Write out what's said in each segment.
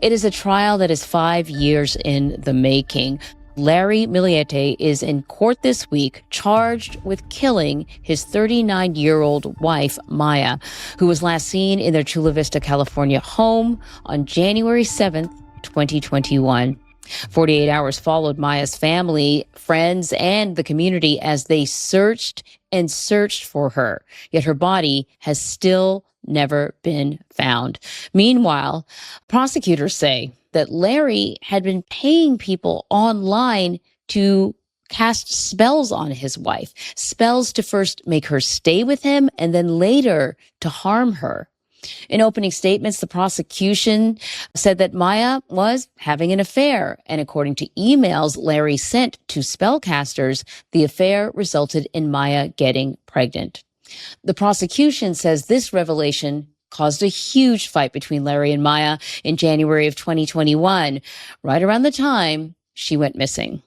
It is a trial that is 5 years in the making. Larry Millete is in court this week, charged with killing his 39-year-old wife, Maya, who was last seen in their Chula Vista, California home on January 7th, 2021. 48 hours followed Maya's family, friends, and the community as they searched and searched for her. Yet her body has still never been found. Meanwhile, prosecutors say that Larry had been paying people online to cast spells on his wife, spells to first make her stay with him and then later to harm her. In opening statements, the prosecution said that Maya was having an affair. And according to emails Larry sent to spellcasters, the affair resulted in Maya getting pregnant. The prosecution says this revelation caused a huge fight between Larry and Maya in January of 2021, right around the time she went missing.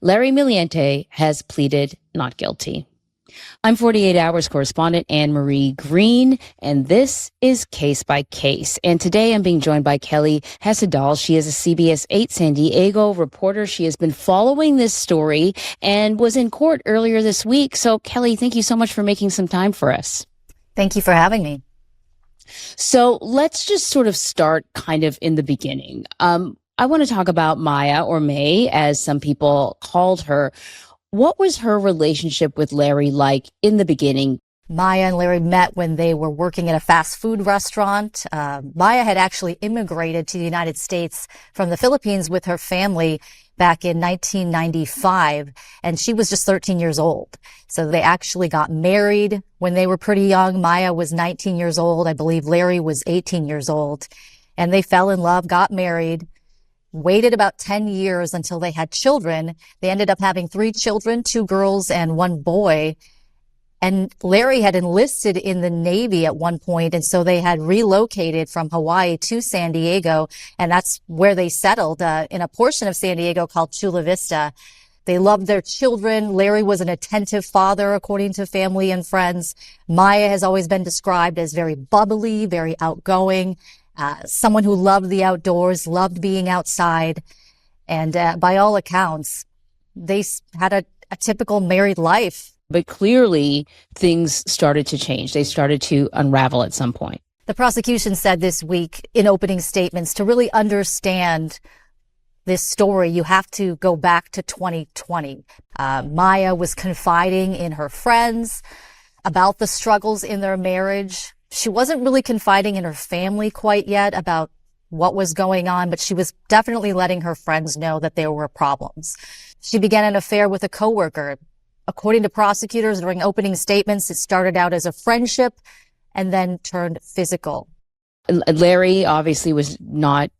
Larry Millete has pleaded not guilty. I'm 48 Hours correspondent Anne-Marie Green, and this is Case by Case. And today I'm being joined by Kelly Hessedal. She is a CBS 8 San Diego reporter. She has been following this story and was in court earlier this week. So, Kelly, thank you so much for making some time for us. Thank you for having me. So let's just sort of start kind of in the beginning. I want to talk about Maya, or May, as some people called her. What was her relationship with Larry like in the beginning? Maya and Larry met when they were working at a fast food restaurant. Maya had actually immigrated to the United States from the Philippines with her family back in 1995, and she was just 13 years old. So they actually got married when they were pretty young. Maya was 19 years old. I believe Larry was 18 years old. And they fell in love, got married, waited about 10 years until they had children. They ended up having 3 children, 2 girls and 1 boy. And Larry had enlisted in the Navy at one point, and so they had relocated from Hawaii to San Diego, and that's where they settled, in a portion of San Diego called Chula Vista. They loved their children. Larry was an attentive father, according to family and friends. Maya has always been described as very bubbly, very outgoing, someone who loved the outdoors, loved being outside. And by all accounts, they had a typical married life. But clearly, things started to change. They started to unravel at some point. The prosecution said this week in opening statements, to really understand this story, you have to go back to 2020. Maya was confiding in her friends about the struggles in their marriage. She wasn't really confiding in her family quite yet about what was going on, but she was definitely letting her friends know that there were problems. She began an affair with a coworker. According to prosecutors, during opening statements, it started out as a friendship and then turned physical. Larry obviously was not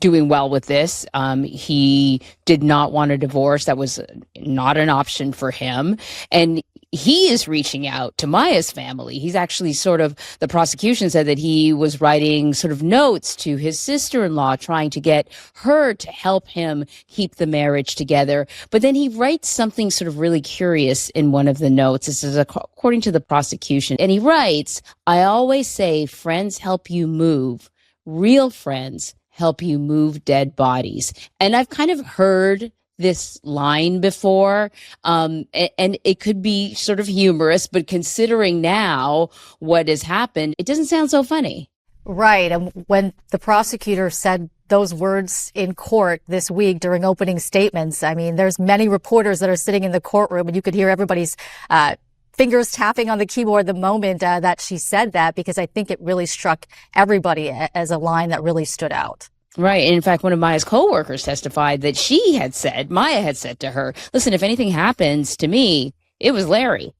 doing well with this. He did not want a divorce. That was not an option for him. And he is reaching out to Maya's family. He's actually the prosecution said that he was writing sort of notes to his sister-in-law, trying to get her to help him keep the marriage together. But then he writes something sort of really curious in one of the notes. This is according to the prosecution. And he writes, "I always say friends help you move. Real friends help you move dead bodies." And I've kind of heard this line before, and it could be sort of humorous, but considering now what has happened, it doesn't sound so funny. Right. And when the prosecutor said those words in court this week during opening statements, I mean, there's many reporters that are sitting in the courtroom, and you could hear everybody's fingers tapping on the keyboard the moment that she said that, because I think it really struck everybody as a line that really stood out. Right. And in fact, one of Maya's coworkers testified that Maya had said to her, "Listen, if anything happens to me, it was Larry."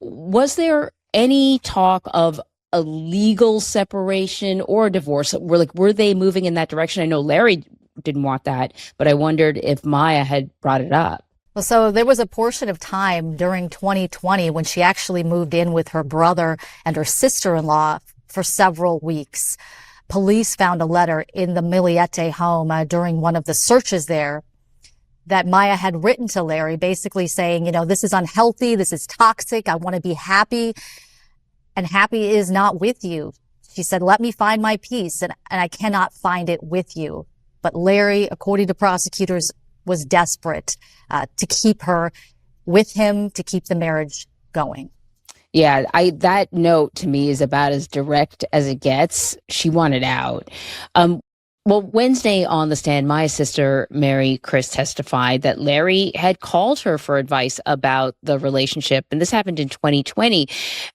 Was there any talk of a legal separation or a divorce? Were they moving in that direction? I know Larry didn't want that, but I wondered if Maya had brought it up. Well, so there was a portion of time during 2020 when she actually moved in with her brother and her sister-in-law for several weeks. Police found a letter in the Millete home during one of the searches there that Maya had written to Larry, basically saying, this is unhealthy, this is toxic, I want to be happy, and happy is not with you. She said, let me find my peace, and I cannot find it with you. But Larry, according to prosecutors, was desperate to keep her with him, to keep the marriage going. Yeah, that note to me is about as direct as it gets. She wanted out. Well, Wednesday on the stand, Maya's sister, Mary Chris, testified that Larry had called her for advice about the relationship. And this happened in 2020.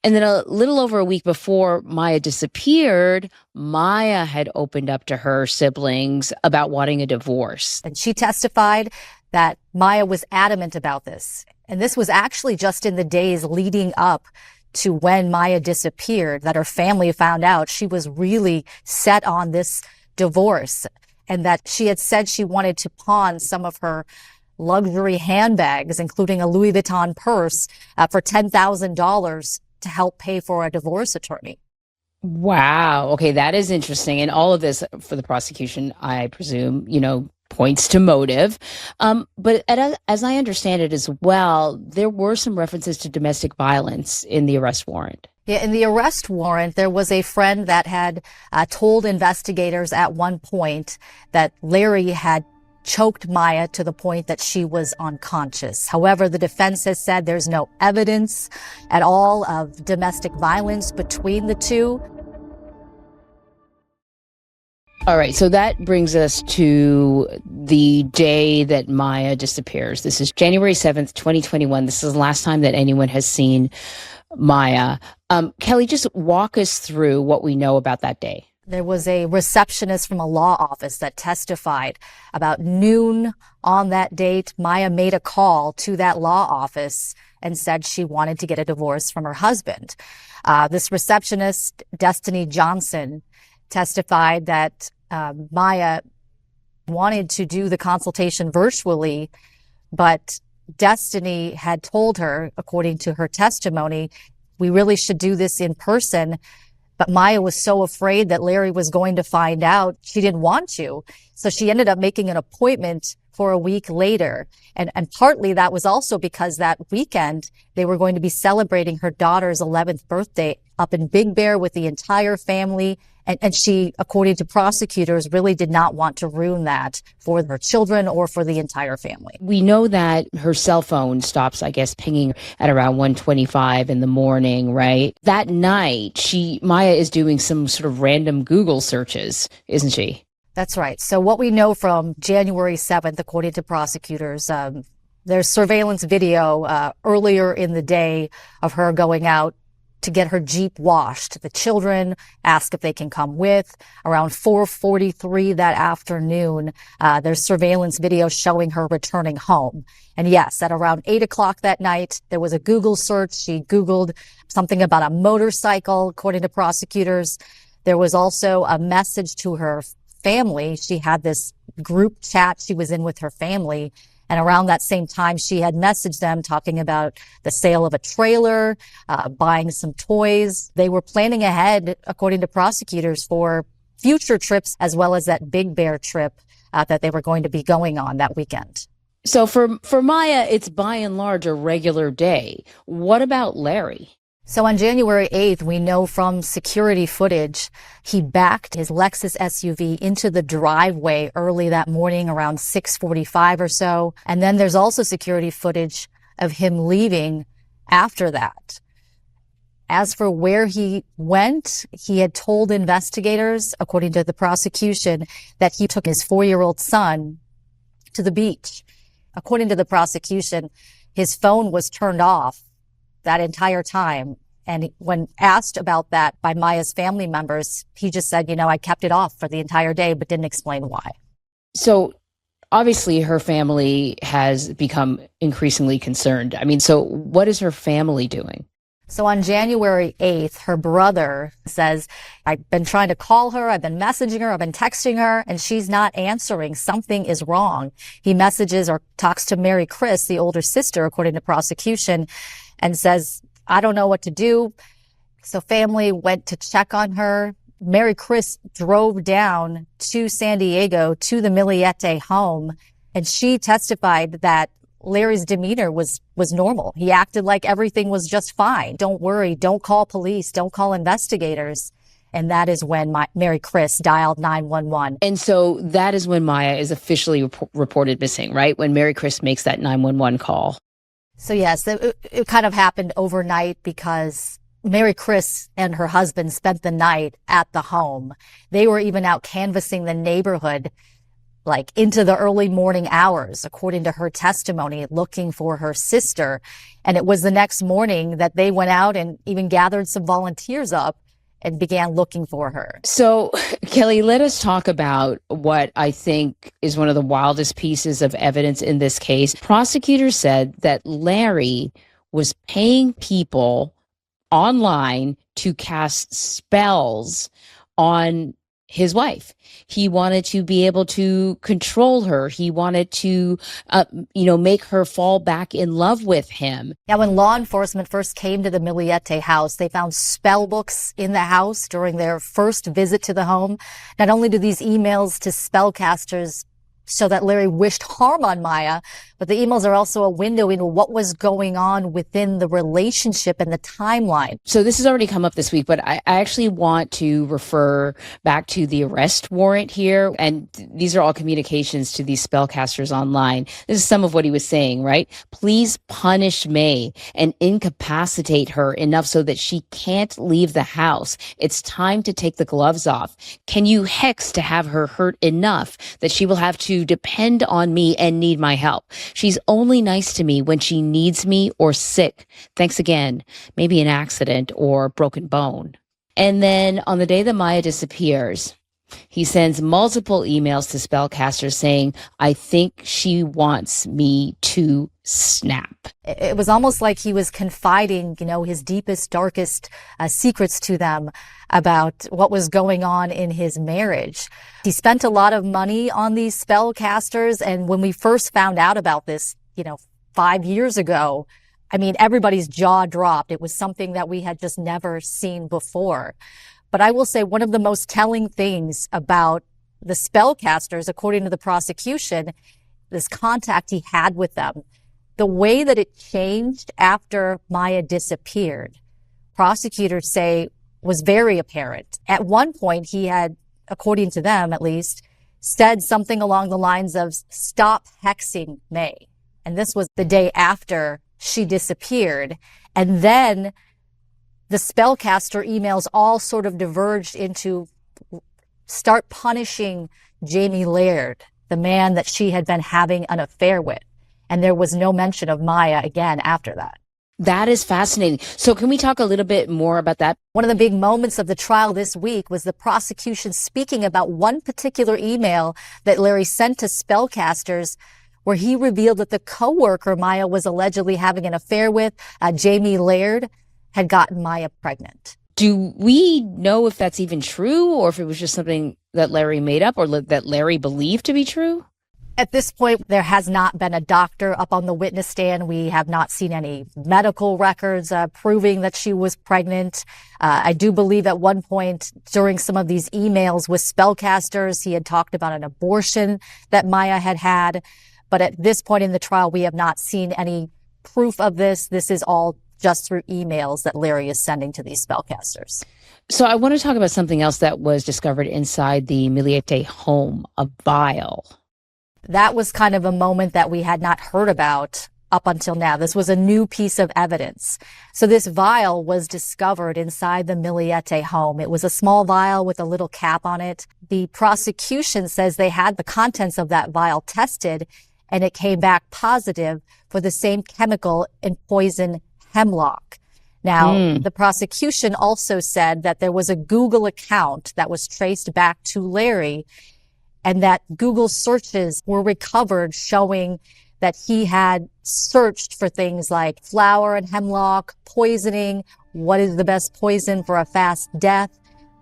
And then a little over a week before Maya disappeared, Maya had opened up to her siblings about wanting a divorce. And she testified that Maya was adamant about this. And this was actually just in the days leading up to when Maya disappeared, that her family found out she was really set on this divorce, and that she had said she wanted to pawn some of her luxury handbags, including a Louis Vuitton purse, for $10,000 to help pay for a divorce attorney. Wow. Okay, that is interesting. And all of this for the prosecution, I presume, points to motive. But as I understand it as well, there were some references to domestic violence in the arrest warrant. Yeah, in the arrest warrant, there was a friend that had told investigators at one point that Larry had choked Maya to the point that she was unconscious. However, the defense has said there's no evidence at all of domestic violence between the two. All right, so that brings us to the day that Maya disappears. This is January 7th, 2021. This is the last time that anyone has seen Maya. Kelly, just walk us through what we know about that day. There was a receptionist from a law office that testified about noon on that date. Maya made a call to that law office and said she wanted to get a divorce from her husband. This receptionist, Destiny Johnson, testified that Maya wanted to do the consultation virtually, but Destiny had told her, according to her testimony, we really should do this in person. But Maya was so afraid that Larry was going to find out, she didn't want to. So she ended up making an appointment for a week later. And partly that was also because that weekend they were going to be celebrating her daughter's 11th birthday up in Big Bear with the entire family. And she, according to prosecutors, really did not want to ruin that for her children or for the entire family. We know that her cell phone stops, I guess, pinging at around 1:25 in the morning, right? That night, Maya is doing some sort of random Google searches, isn't she? That's right. So what we know from January 7th, according to prosecutors, there's surveillance video earlier in the day of her going out to get her Jeep washed. The children ask if they can come with. Around 4:43 that afternoon, there's surveillance video showing her returning home. And yes, at around 8 o'clock that night, there was a Google search. She Googled something about a motorcycle, according to prosecutors. There was also a message to her family. She had this group chat she was in with her family. And around that same time, she had messaged them talking about the sale of a trailer, buying some toys. They were planning ahead, according to prosecutors, for future trips, as well as that Big Bear trip that they were going to be going on that weekend. So for Maya, it's by and large a regular day. What about Larry? So on January 8th, we know from security footage, he backed his Lexus SUV into the driveway early that morning around 6:45 or so. And then there's also security footage of him leaving after that. As for where he went, he had told investigators, according to the prosecution, that he took his 4-year-old son to the beach. According to the prosecution, his phone was turned off that entire time. And when asked about that by Maya's family members, he just said, I kept it off for the entire day, but didn't explain why. So obviously her family has become increasingly concerned. So what is her family doing? So on January 8th, her brother says, I've been trying to call her, I've been messaging her, I've been texting her, and she's not answering. Something is wrong. He messages or talks to Mary Chris, the older sister, according to prosecution, and says, I don't know what to do. So family went to check on her. Mary Chris drove down to San Diego to the Millete home, and she testified that Larry's demeanor was normal. He acted like everything was just fine. Don't worry. Don't call police. Don't call investigators. And that is when Mary Chris dialed 911. And so that is when Maya is officially reported missing, right? When Mary Chris makes that 911 call. So yes, it kind of happened overnight because Mary Chris and her husband spent the night at the home. They were even out canvassing the neighborhood, like into the early morning hours, according to her testimony, looking for her sister. And it was the next morning that they went out and even gathered some volunteers up and began looking for her. So, Kelly, let us talk about what I think is one of the wildest pieces of evidence in this case. Prosecutors said that Larry was paying people online to cast spells on his wife. He wanted to be able to control her. He wanted to, make her fall back in love with him. Now, when law enforcement first came to the Millete house, they found spell books in the house during their first visit to the home. Not only do these emails to spellcasters show that Larry wished harm on Maya, but the emails are also a window into what was going on within the relationship and the timeline. So this has already come up this week, but I actually want to refer back to the arrest warrant here. And these are all communications to these spellcasters online. This is some of what he was saying, right? Please punish May and incapacitate her enough so that she can't leave the house. It's time to take the gloves off. Can you hex to have her hurt enough that she will have to depend on me and need my help? She's only nice to me when she needs me or sick. Thanks again. Maybe an accident or broken bone. And then on the day that Maya disappears, he sends multiple emails to spellcasters saying, I think she wants me to snap. It was almost like he was confiding, his deepest, darkest secrets to them about what was going on in his marriage. He spent a lot of money on these spellcasters. And when we first found out about this, 5 years ago, everybody's jaw dropped. It was something that we had just never seen before. But I will say one of the most telling things about the spellcasters, according to the prosecution, this contact he had with them, the way that it changed after Maya disappeared, prosecutors say was very apparent. At one point, he had, according to them at least, said something along the lines of, stop hexing May. And this was the day after she disappeared. And then the spellcaster emails all sort of diverged into start punishing Jamie Laird, the man that she had been having an affair with. And there was no mention of Maya again after that. That is fascinating. So can we talk a little bit more about that? One of the big moments of the trial this week was the prosecution speaking about one particular email that Larry sent to spellcasters where he revealed that the coworker Maya was allegedly having an affair with, Jamie Laird, had gotten Maya pregnant. Do we know if that's even true or if it was just something that Larry made up or that Larry believed to be true? At this point, there has not been a doctor up on the witness stand. We have not seen any medical records proving that she was pregnant. I do believe at one point during some of these emails with spellcasters, he had talked about an abortion that Maya had had. But at this point in the trial, we have not seen any proof of this. This is all just through emails that Larry is sending to these spellcasters. So I want to talk about something else that was discovered inside the Millete home, a vial. That was kind of a moment that we had not heard about up until now. This was a new piece of evidence. So this vial was discovered inside the Millete home. It was a small vial with a little cap on it. The prosecution says they had the contents of that vial tested, and it came back positive for the same chemical in poison hemlock. Now, the prosecution also said that there was a Google account that was traced back to Larry, and that Google searches were recovered showing that he had searched for things like flower and hemlock, poisoning, what is the best poison for a fast death,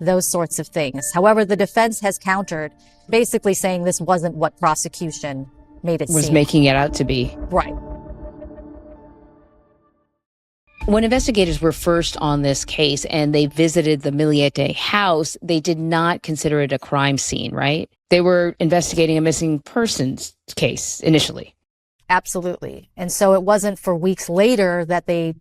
those sorts of things. However, the defense has countered, basically saying this wasn't what prosecution made it seem. Was making it out to be. Right. When investigators were first on this case and they visited the Millete house, they did not consider it a crime scene, right? They were investigating a missing persons case initially. Absolutely. And so it wasn't for weeks later that they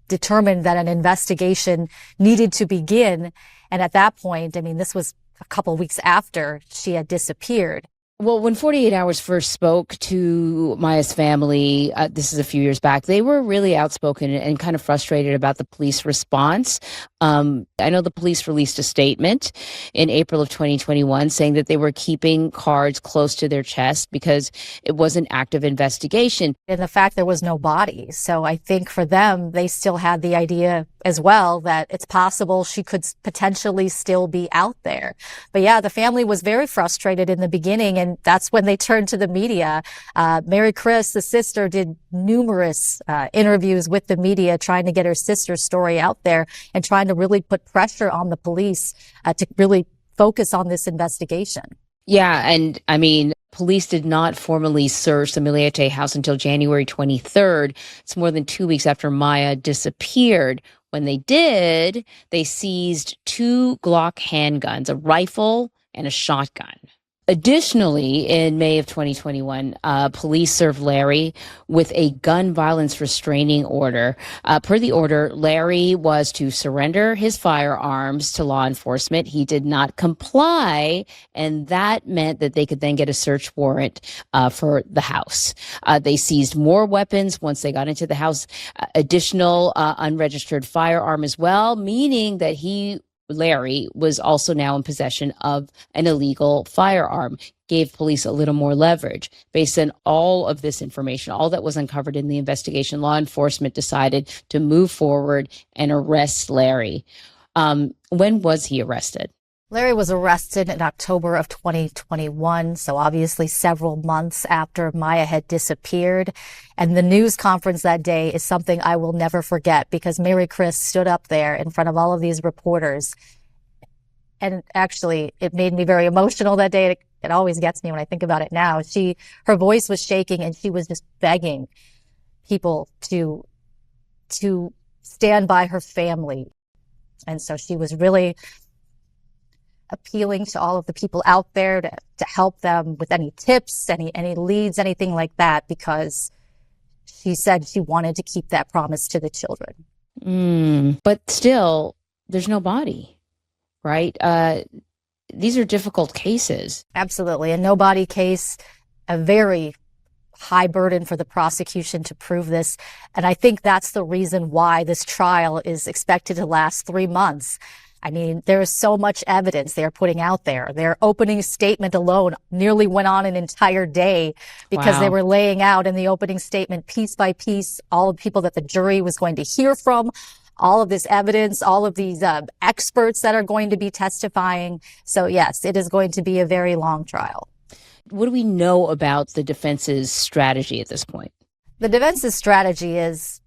determined that an investigation needed to begin. And at that point, I mean, this was a couple of weeks after she had disappeared. Well, when 48 Hours first spoke to Maya's family, this is a few years back, they were really outspoken and kind of frustrated about the police response. I know the police released a statement in April of 2021 saying that they were keeping cards close to their chest because it was an active investigation. And the fact there was no body. So I think for them, they still had the idea as well that it's possible she could potentially still be out there. But yeah, the family was very frustrated in the beginning, and that's when they turned to the media. Mary Chris, the sister, did numerous interviews with the media trying to get her sister's story out there and trying to really put pressure on the police to really focus on this investigation. Yeah, and I mean, police did not formally search the Millete house until January 23rd. It's more than 2 weeks after Maya disappeared. When they did, they seized 2 Glock handguns, a rifle and a shotgun. Additionally, in May of 2021, police served Larry with a gun violence restraining order. Per the order, Larry was to surrender his firearms to law enforcement. He did not comply, and that meant that they could then get a search warrant for the house. They seized more weapons once they got into the house, additional unregistered firearm as well, meaning that Larry was also now in possession of an illegal firearm, gave police a little more leverage. Based on all of this information, all that was uncovered in the investigation, law enforcement decided to move forward and arrest Larry. When was he arrested? Larry was arrested in October of 2021, so obviously several months after Maya had disappeared. And the news conference that day is something I will never forget because Mary Chris stood up there in front of all of these reporters. And actually, it made me very emotional that day. It always gets me when I think about it now. Her voice was shaking and she was just begging people to stand by her family. And so she was really appealing to all of the people out there to help them with any tips, any leads, anything like that, because she said she wanted to keep that promise to the children. But still, there's no body, right? These are difficult cases. Absolutely. A no body case, a very high burden for the prosecution to prove this. And I think that's the reason why this trial is expected to last 3 months. I mean, there is so much evidence they're putting out there. Their opening statement alone nearly went on an entire day because They were laying out in the opening statement, piece by piece, all the people that the jury was going to hear from, all of this evidence, all of these experts that are going to be testifying. So yes, it is going to be a very long trial. What do we know about the defense's strategy at this point? The defense's strategy is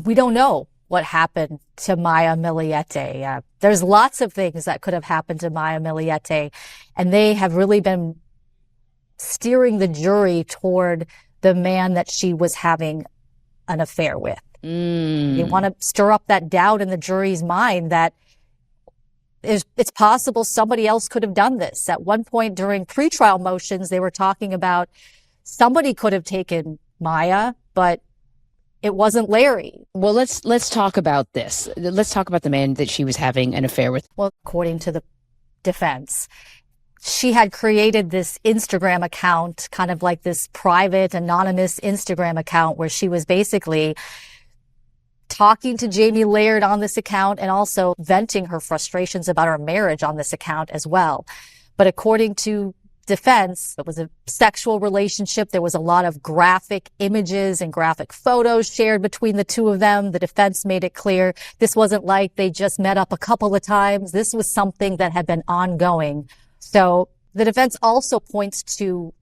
we don't know what happened to Maya Millete. There's lots of things that could have happened to Maya Millete, and they have really been steering the jury toward the man that she was having an affair with. They want to stir up that doubt in the jury's mind that it's possible somebody else could have done this. At one point during pretrial motions, they were talking about somebody could have taken Maya, but it wasn't Larry. Well, let's talk about this. Let's talk about the man that she was having an affair with. Well, according to the defense, she had created this Instagram account, kind of like this private, anonymous Instagram account where she was basically talking to Jamie Laird on this account and also venting her frustrations about her marriage on this account as well. But according to defense, it was a sexual relationship. There was a lot of graphic images and graphic photos shared between the two of them. The defense made it clear this wasn't like they just met up a couple of times. This was something that had been ongoing. So the defense also points to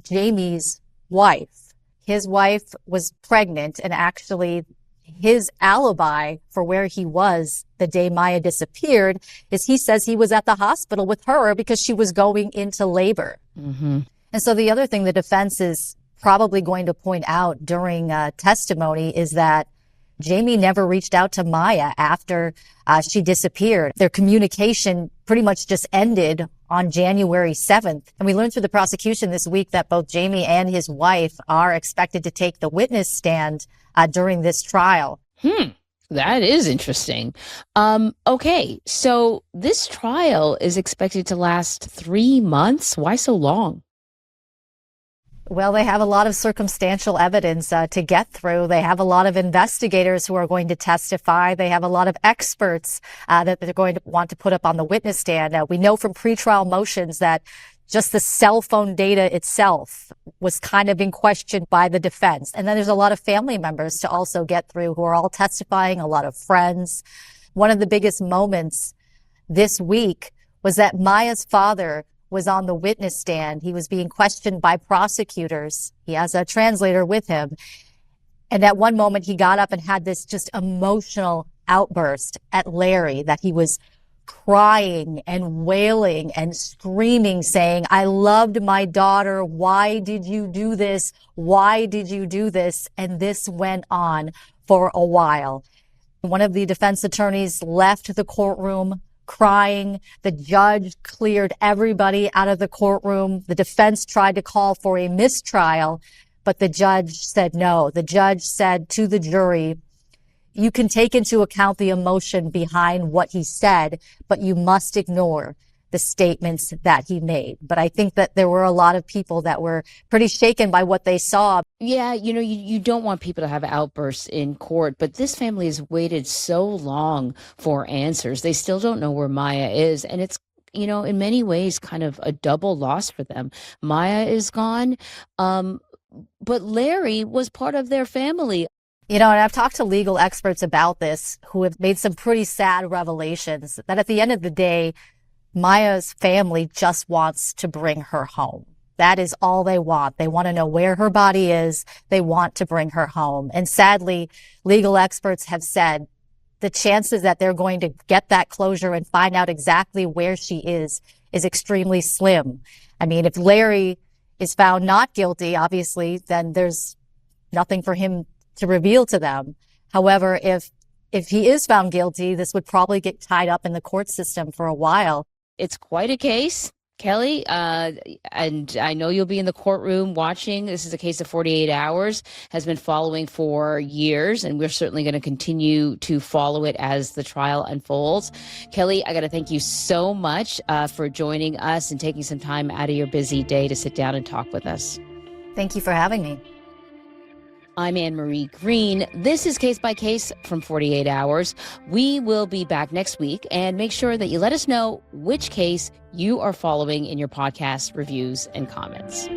Jamie's wife. His wife was pregnant, and actually his alibi for where he was the day Maya disappeared is he says he was at the hospital with her because she was going into labor. And so the other thing the defense is probably going to point out during testimony is that Jamie never reached out to Maya after she disappeared. Their communication pretty much just ended on January 7th. And we learned through the prosecution this week that both Jamie and his wife are expected to take the witness stand during this trial. That is interesting. Okay, so this trial is expected to last 3 months. Why so long? Well, they have a lot of circumstantial evidence to get through. They have a lot of investigators who are going to testify. They have a lot of experts that they're going to want to put up on the witness stand. We know from pretrial motions that just the cell phone data itself was kind of in question by the defense. And then there's a lot of family members to also get through who are all testifying, a lot of friends. One of the biggest moments this week was that Maya's father was on the witness stand. He was being questioned by prosecutors. He has a translator with him. And at one moment, he got up and had this just emotional outburst at Larry, that he was crying and wailing and screaming, saying, "I loved my daughter. Why did you do this? Why did you do this?" And this went on for a while. One of the defense attorneys left the courtroom crying. The judge cleared everybody out of the courtroom. The defense tried to call for a mistrial, but the judge said no. The judge said to the jury, "You can take into account the emotion behind what he said, but you must ignore the statements that he made." But I think that there were a lot of people that were pretty shaken by what they saw. Yeah, you don't want people to have outbursts in court, but this family has waited so long for answers. They still don't know where Maya is. And it's, in many ways, kind of a double loss for them. Maya is gone, but Larry was part of their family. And I've talked to legal experts about this who have made some pretty sad revelations that at the end of the day, Maya's family just wants to bring her home. That is all they want. They want to know where her body is. They want to bring her home. And sadly, legal experts have said the chances that they're going to get that closure and find out exactly where she is extremely slim. I mean, if Larry is found not guilty, obviously, then there's nothing for him to reveal to them. However, if he is found guilty, this would probably get tied up in the court system for a while. It's quite a case, Kelly, and I know you'll be in the courtroom watching. This is a case of 48 hours, has been following for years, and we're certainly going to continue to follow it as the trial unfolds. Kelly, I got to thank you so much for joining us and taking some time out of your busy day to sit down and talk with us. Thank you for having me. I'm Anne-Marie Green. This is Case by Case from 48 Hours. We will be back next week, and make sure that you let us know which case you are following in your podcast reviews and comments.